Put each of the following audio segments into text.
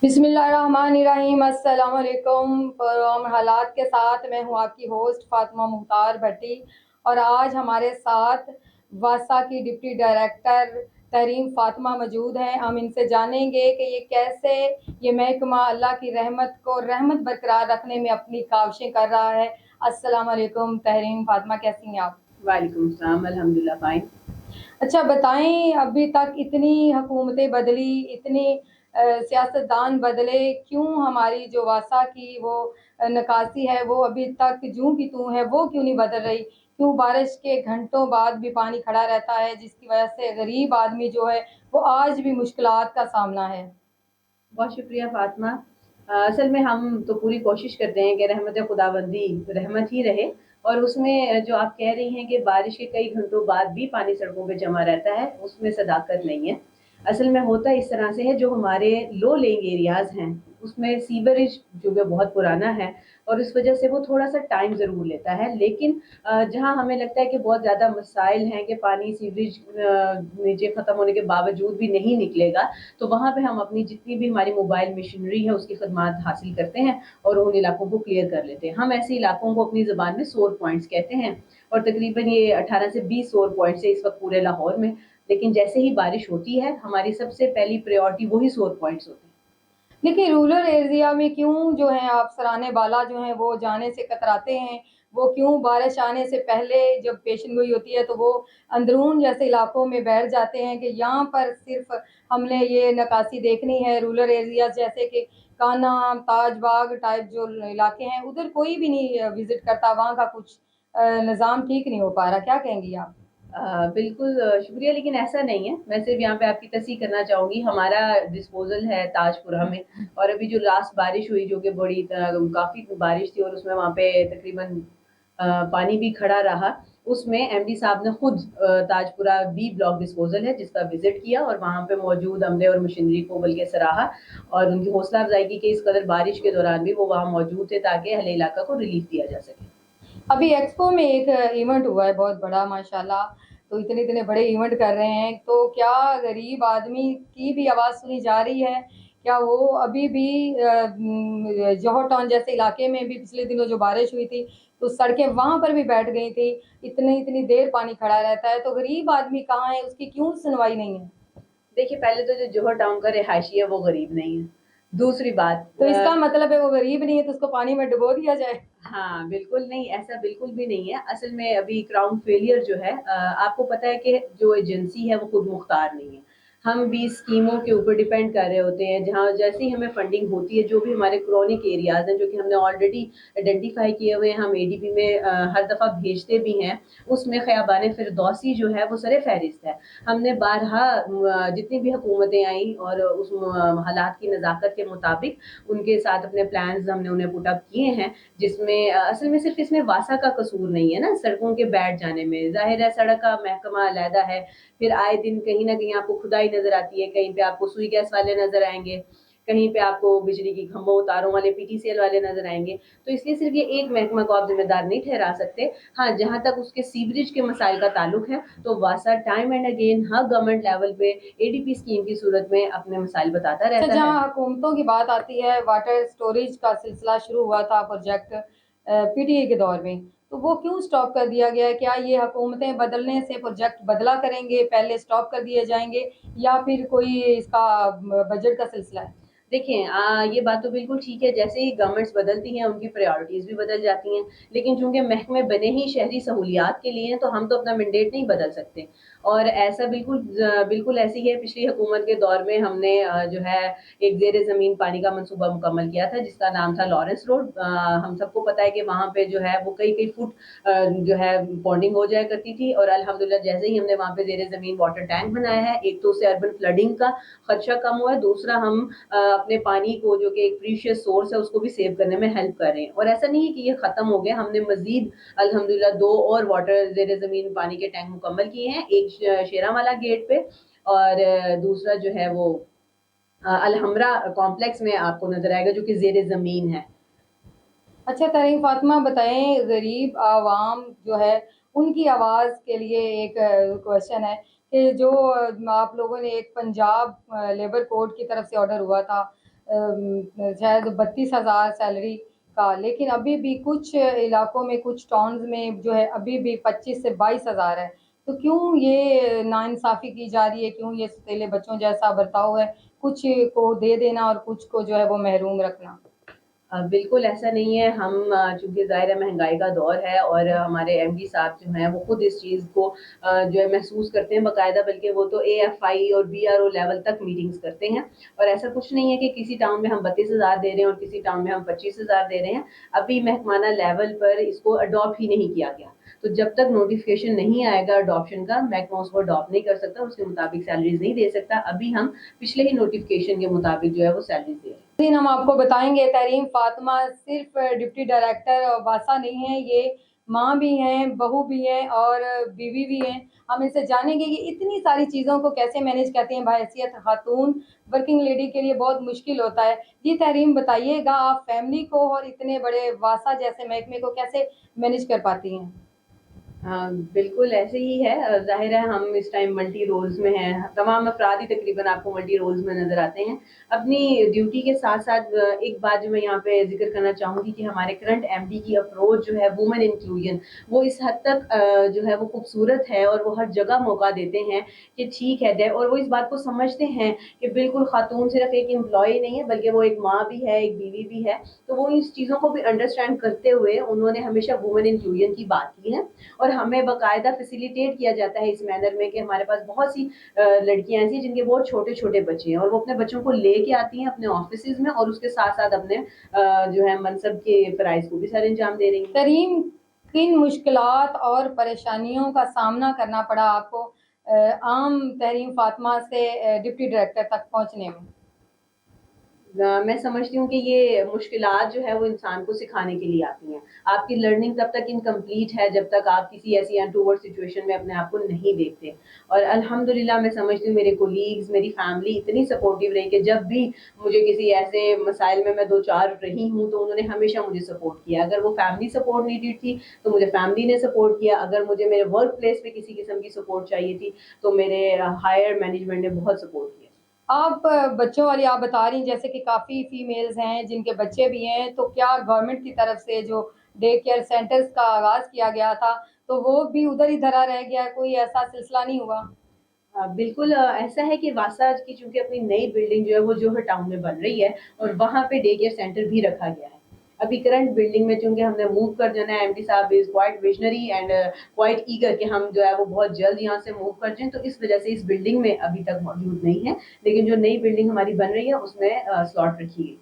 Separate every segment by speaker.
Speaker 1: बिस्मिल्लाहिर्रहमानिर्रहीम। अस्सलाम वालेकुम। प्रोग्राम हालात के साथ मैं हूँ आपकी होस्ट फातिमा मुख्तार भट्टी, और आज हमारे साथ वासा की डिप्टी डायरेक्टर तहरीम फातिमा मौजूद हैं। हम इनसे जानेंगे कि ये कैसे ये महकमा अल्लाह की रहमत को रहमत बरकरार रखने में अपनी काविशें कर रहा है। अस्सलाम वालेकुम तहरीम फातिमा, कैसी हैं आप?
Speaker 2: वालेकुम सलाम, अल्हम्दुलिल्लाह फाइन।
Speaker 1: अच्छा बताएं, अभी तक इतनी हुकूमतें बदली, इतनी सियासतदान बदले, क्यों हमारी जो वासा की वो निकासी है वो अभी तक जूं की तूं है, वो क्यों नहीं बदल रही? क्यों बारिश के घंटों बाद भी पानी खड़ा रहता है, जिसकी वजह से गरीब आदमी जो है वो आज भी मुश्किलात का सामना है?
Speaker 2: बहुत शुक्रिया फातिमा। असल में हम तो पूरी कोशिश करते हैं कि रहमत खुदाबंदी रहमत ही रहे, और उसमें जो आप कह रही हैं कि बारिश के कई घंटों बाद भी पानी सड़कों पे जमा रहता है, उसमें सदाकत नहीं है। असल में होता इस तरह से है, जो हमारे लो लेइंग एरियाज़ हैं उसमें सीवरेज जो है बहुत पुराना है, और इस वजह से वो थोड़ा सा टाइम ज़रूर लेता है। लेकिन जहाँ हमें लगता है कि बहुत ज़्यादा मसाइल हैं कि पानी सीवरेज नीचे ख़त्म होने के बावजूद भी नहीं निकलेगा, तो वहाँ पे हम अपनी जितनी भी हमारी मोबाइल मशीनरी है उसकी खदमात हासिल करते हैं और उन इलाकों को क्लियर कर लेते हैं। हम ऐसे इलाकों को अपनी ज़बान में सोर पॉइंट्स कहते हैं, और तकरीबन ये 18 से 20 सोर पॉइंट्स है इस वक्त पूरे लाहौर में। लेकिन जैसे ही बारिश होती है हमारी सबसे पहली प्रायोरिटी वही सोर पॉइंट्स होते हैं।
Speaker 1: देखिए, रूरल एरिया में क्यों जो है आप सराने बाला जो हैं वो जाने से कतराते हैं? वो क्यों बारिश आने से पहले जब पेशन गोई होती है तो वो अंदरून जैसे इलाकों में बैठ जाते हैं कि यहाँ पर सिर्फ हमने ये नक्काशी देखनी है? रूरल एरिया जैसे कि कान्हा, ताजबाग टाइप जो इलाके हैं, उधर कोई भी नहीं विजिट करता, वहाँ का कुछ निज़ाम ठीक नहीं हो पा रहा। क्या कहेंगी आप?
Speaker 2: बिल्कुल शुक्रिया, लेकिन ऐसा नहीं है। मैं सिर्फ यहाँ पे आपकी तस्दीक करना चाहूँगी, हमारा डिस्पोज़ल है ताजपुरा में, और अभी जो लास्ट बारिश हुई जो कि बड़ी काफ़ी बारिश थी और उसमें वहाँ पे तकरीबन पानी भी खड़ा रहा, उसमें एमडी साहब ने खुद ताजपुरा बी ब्लॉक डिस्पोज़ल है जिसका विज़िट किया, और वहाँ पे मौजूद अमले और मशीनरी को बल्कि सराहा, और उनकी हौसला अफ़ज़ाई की कि इस कदर बारिश के दौरान भी वो वहाँ मौजूद थे ताकि अहले इलाका को रिलीफ़ दिया जा सके।
Speaker 1: अभी एक्सपो में एक इवेंट हुआ है बहुत बड़ा माशाल्लाह, तो इतने इतने बड़े इवेंट कर रहे हैं, तो क्या गरीब आदमी की भी आवाज़ सुनी जा रही है? क्या वो अभी भी जौहर टाउन जैसे इलाके में भी पिछले दिनों जो बारिश हुई थी तो सड़कें वहाँ पर भी बैठ गई थी, इतनी इतनी देर पानी खड़ा रहता है, तो गरीब आदमी कहाँ है, उसकी क्यों सुनवाई नहीं है?
Speaker 2: देखिए, पहले तो जो जौहर टाउन का रिहायशी है वो गरीब नहीं है। दूसरी बात
Speaker 1: तो इसका मतलब है वो गरीब नहीं है तो उसको पानी में डुबो दिया जाए?
Speaker 2: हाँ, बिल्कुल नहीं, ऐसा बिल्कुल भी नहीं है। असल में अभी क्राउन फेलियर जो है, आपको पता है कि जो एजेंसी है वो खुद मुख्तार नहीं है। हम भी स्कीमों के ऊपर डिपेंड कर रहे होते हैं, जहाँ जैसे ही हमें फंडिंग होती है, जो भी हमारे क्रॉनिक एरियाज़ हैं, जो कि हमने ऑलरेडी आइडेंटिफ़ाई किए हुए हैं, हम एडीपी में हर दफ़ा भेजते भी हैं, उसमें ख़ियाबान फ़िरदौसी जो है वो सर-ए-फ़हरिस्त है। हमने बारहा जितनी भी हुकूमतें आईं और उस हालात की नज़ाकत के मुताबिक उनके साथ अपने प्लान्स हमने उन्हें पुट अप किए हैं, जिसमें असल में सिर्फ इसमें वासा का कसूर नहीं है ना, सड़कों के बैठ जाने में। ज़ाहिर है सड़क का महकमा अलहदा है, फिर आए दिन कहीं न कहीं आपको खुदाई नज़र आती है, कहीं पे आपको सुई गैस वाले नज़र आएँगे, कहीं पे आपको बिजली की खंभों, तारों वाले पीटीसीएल वाले नज़र आएँगे। तो इसलिए सिर्फ ये एक महकमा को आप ज़िम्मेदार नहीं ठहरा सकते। हाँ, जहाँ तक उसके सीवरेज के मसाइल का ताल्लुक है, तो वासा टाइम एंड अगेन हर गवर्नमेंट लेवल पे एडीपी स्कीम की सूरत में अपने मसाइल बताता
Speaker 1: अच्छा,
Speaker 2: रहता है।
Speaker 1: जहाँ हुकूमतों की बात आती है, वाटर स्टोरेज का सिलसिला शुरू हुआ था प्रोजेक्ट पीटीए के दौर में, तो वो क्यों स्टॉप कर दिया गया है? क्या ये हुकूमतें बदलने से प्रोजेक्ट बदला करेंगे, पहले स्टॉप कर दिए जाएँगे, या फिर कोई इसका बजट का सिलसिला है?
Speaker 2: देखिए ये बात तो बिल्कुल ठीक है, जैसे ही गवर्नमेंट्स बदलती हैं उनकी प्रायोरिटीज़ भी बदल जाती हैं, लेकिन चूँकि महकमे बने ही शहरी सहूलियात के लिए हैं, तो हम तो अपना मैंडेट नहीं बदल सकते। और ऐसा बिल्कुल ऐसे ही है, पिछली हुकूमत के दौर में हमने जो है एक ज़ेर ज़मीन पानी का मंसूबा मुकम्मल किया था जिसका नाम था लॉरेंस रोड। हम सबको पता है कि वहाँ पे जो है वो कई-कई फुट जो है बॉन्डिंग हो जाया करती थी, और अल्हम्दुलिल्लाह जैसे ही हमने वहाँ पे ज़ेर ज़मीन वाटर टैंक बनाया है, एक तो उससे अर्बन फ्लडिंग का खदशा कम हुआ है, दूसरा हम अपने पानी को जो कि एक प्रीशियस सोर्स है उसको भी सेव करने में हेल्प कर रहे हैं। और ऐसा नहीं है कि ये खत्म हो गया, हमने मज़ीद अल्हम्दुलिल्लाह 2 और वाटर ज़ेर ज़मीन पानी के टैंक मुकम्मल किए हैं, एक शेरांवाला गेट पे, और दूसरा जो है वो अलहम्रा कॉम्प्लेक्स में आपको नज़र आएगा जो कि ज़ेर ज़मीन है।
Speaker 1: अच्छा तरीन फातिमा बताएं, गरीब आवाम जो है उनकी आवाज़ के लिए एक क्वेश्चन है कि जो आप लोगों ने एक पंजाब लेबर कोड की तरफ से ऑर्डर हुआ था, शायद 32,000 सैलरी का, लेकिन अभी भी कुछ इलाकों में, कुछ टाउन्स में जो है अभी भी 25 से 22,000 है। तो क्यों ये नाइंसाफ़ी की जा रही है? क्यों ये सौतेले बच्चों जैसा बर्ताव है? कुछ को दे देना और कुछ को जो है वो महरूम रखना।
Speaker 2: बिल्कुल ऐसा नहीं है। हम चूँकि ज़ाहिर है महँगाई का दौर है और हमारे एमडी साहब जो हैं वो खुद इस चीज़ को जो है महसूस करते हैं बाकायदा, बल्कि वो तो एएफआई और बीआरओ लेवल तक मीटिंग्स करते हैं। और ऐसा कुछ नहीं है कि किसी टाउन में हम 32,000 दे रहे हैं और किसी टाउन में हम 25,000 दे रहे हैं। अभी महकमाना लेवल पर इसको अडॉप्ट ही नहीं किया गया। तो जब तक नोटिफ़िकेशन नहीं आएगा अडॉप्शन का, महकमा उसको अडॉप्ट नहीं कर सकता, उसके मुताबिक सैलरीज़ नहीं दे सकता। अभी हम पिछले ही नोटिफ़िकेशन के मुताबिक जो है वो सैलरीज़ दे रहे हैं।
Speaker 1: दिन हम आपको बताएंगे तहरीम फातिमा सिर्फ डिप्टी डायरेक्टर वासा नहीं है, ये माँ भी हैं, बहू भी हैं और बीवी भी हैं। हम इनसे जानेंगे कि इतनी सारी चीज़ों को कैसे मैनेज करती हैं। बहैसियत खातून वर्किंग लेडी के लिए बहुत मुश्किल होता है। जी तहरीम, बताइएगा आप फैमिली को और इतने बड़े वासा जैसे महकमे को कैसे मैनेज कर पाती हैं?
Speaker 2: हाँ, बिल्कुल ऐसे ही है। ज़ाहिर है हम इस टाइम मल्टी रोल्स में हैं, तमाम अफ़राद ही तकरीबन आपको मल्टी रोल्स में नज़र आते हैं। अपनी ड्यूटी के साथ-साथ एक बात जो मैं यहाँ पे ज़िक्र करना चाहूँगी कि हमारे करंट एमडी की अप्रोच जो है वुमेन इंक्लूजन, वो इस हद तक जो है वो खूबसूरत है और वो हर जगह मौका देते हैं कि ठीक है, और वो इस बात को समझते हैं कि बिल्कुल खातून सिर्फ़ एक एम्प्लॉयी नहीं है, बल्कि वो एक माँ भी है, एक बीवी भी है। तो वो इस चीज़ों को भी अंडरस्टैंड करते हुए उन्होंने हमेशा वुमेन इंक्लूजन की बात की है। और हमें बाकायदा फैसिलिटेट किया जाता है इस मैनर में कि हमारे पास बहुत सी लड़कियां ऐसी हैं जिनके बहुत छोटे-छोटे बच्चे हैं और वो अपने बच्चों को लेके आती हैं अपने ऑफिसेज़ में और उसके साथ-साथ अपने जो है मनसब के फ़राइज़ को भी सर अंजाम दे रही हैं।
Speaker 1: तहरीम, किन मुश्किलात और परेशानियों का सामना करना पड़ा आपको आम तहरीम फातिमा से डिप्टी डायरेक्टर तक पहुँचने में?
Speaker 2: मैं समझती हूँ कि ये मुश्किलात जो है वो इंसान को सिखाने के लिए आती हैं। आपकी लर्निंग तब तक इनकम्प्लीट है जब तक आप किसी ऐसी अनटूवर्ड सिचुएशन में अपने आप को नहीं देखते। और अल्हम्दुलिल्लाह मैं समझती हूँ मेरे कोलीग्स, मेरी फैमिली इतनी सपोर्टिव रही कि जब भी मुझे किसी ऐसे मसाइल में मैं दो-चार रही हूँ, तो उन्होंने हमेशा मुझे सपोर्ट किया। अगर वो फैमिली सपोर्ट नीडेड थी, तो मुझे फैमिली ने सपोर्ट किया। अगर मुझे मेरे वर्क प्लेस पे किसी किस्म की सपोर्ट चाहिए थी, तो मेरे हायर मैनेजमेंट ने बहुत सपोर्ट किया।
Speaker 1: आप बच्चों वाली आप बता रही हैं जैसे कि काफ़ी फीमेल्स हैं जिनके बच्चे भी हैं, तो क्या गवर्नमेंट की तरफ से जो डे केयर सेंटर्स का आगाज़ किया गया था, तो वो भी उधर ही धरा रह गया, कोई ऐसा सिलसिला नहीं हुआ?
Speaker 2: बिल्कुल ऐसा है कि वासा की चूँकि अपनी नई बिल्डिंग जो है वो जोहर टाउन में बन रही है और वहाँ पे डे केयर सेंटर भी रखा गया है। अभी करंट बिल्डिंग में चूँकि हमने मूव कर जाना है, एमडी साहब is quite visionary and quite eager कि हम जो है वो बहुत जल्द यहाँ से मूव कर जाएँ, तो इस वज़ह से इस बिल्डिंग में अभी तक मौजूद नहीं है। लेकिन जो नई बिल्डिंग हमारी बन रही है उसमें स्लॉट रखी गई।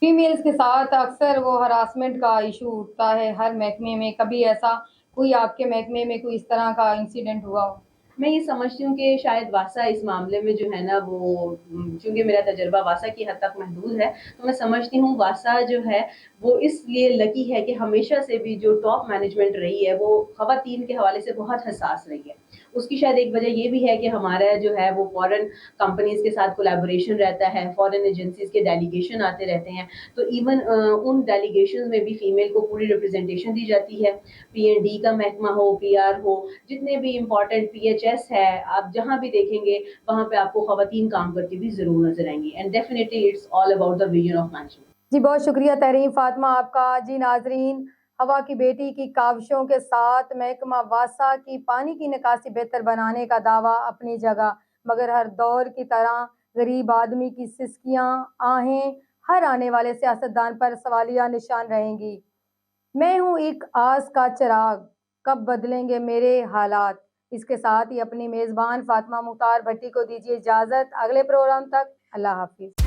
Speaker 1: फीमेल्स के साथ अक्सर वो हरासमेंट का इश्यू उठता है हर महकमे में, कभी ऐसा कोई आपके महकमे में कोई इस तरह का इंसिडेंट हुआ हो?
Speaker 2: मैं ये समझती हूँ कि शायद वासा इस मामले में जो है ना वो चूँकि मेरा तजुर्बा वासा की हद तक महदूद है, तो मैं समझती हूँ वासा जो है वो इसलिए लकी है कि हमेशा से भी जो टॉप मैनेजमेंट रही है वो ख़वातीन के हवाले से बहुत हसास रही है। उसकी शायद एक वजह ये भी है कि हमारा जो है वो फ़ॉरेन कंपनीज़ के साथ कोलैबोरेशन रहता है, फ़ॉरेन एजेंसीज़ के डेलीगेशन आते रहते हैं, तो इवन उन डेलीगेशंस में भी फीमेल को पूरी रिप्रेजेंटेशन दी जाती है। पीएनडी का महकमा हो, पीआर हो, जितने भी इम्पोर्टेंट पीएचएस है, आप जहाँ भी देखेंगे वहाँ पे आपको ख़वातीन काम करती हुई ज़रूर नज़र आएँगी and definitely it's all about the vision of management.
Speaker 1: जी, बहुत शुक्रिया तहरीम फातिमा आपका। जी नाज़रीन, हवा की बेटी की काविशों के साथ महकमा वासा की पानी की निकासी बेहतर बनाने का दावा अपनी जगह, मगर हर दौर की तरह गरीब आदमी की सिसकियाँ, आहें हर आने वाले सियासतदान पर सवालिया निशान रहेंगी। मैं हूँ एक आस का चिराग, कब बदलेंगे मेरे हालात। इसके साथ ही अपनी मेज़बान फातिमा मुख्तार भट्टी को दीजिए इजाज़त। अगले प्रोग्राम तक अल्लाह हाफ़िज़।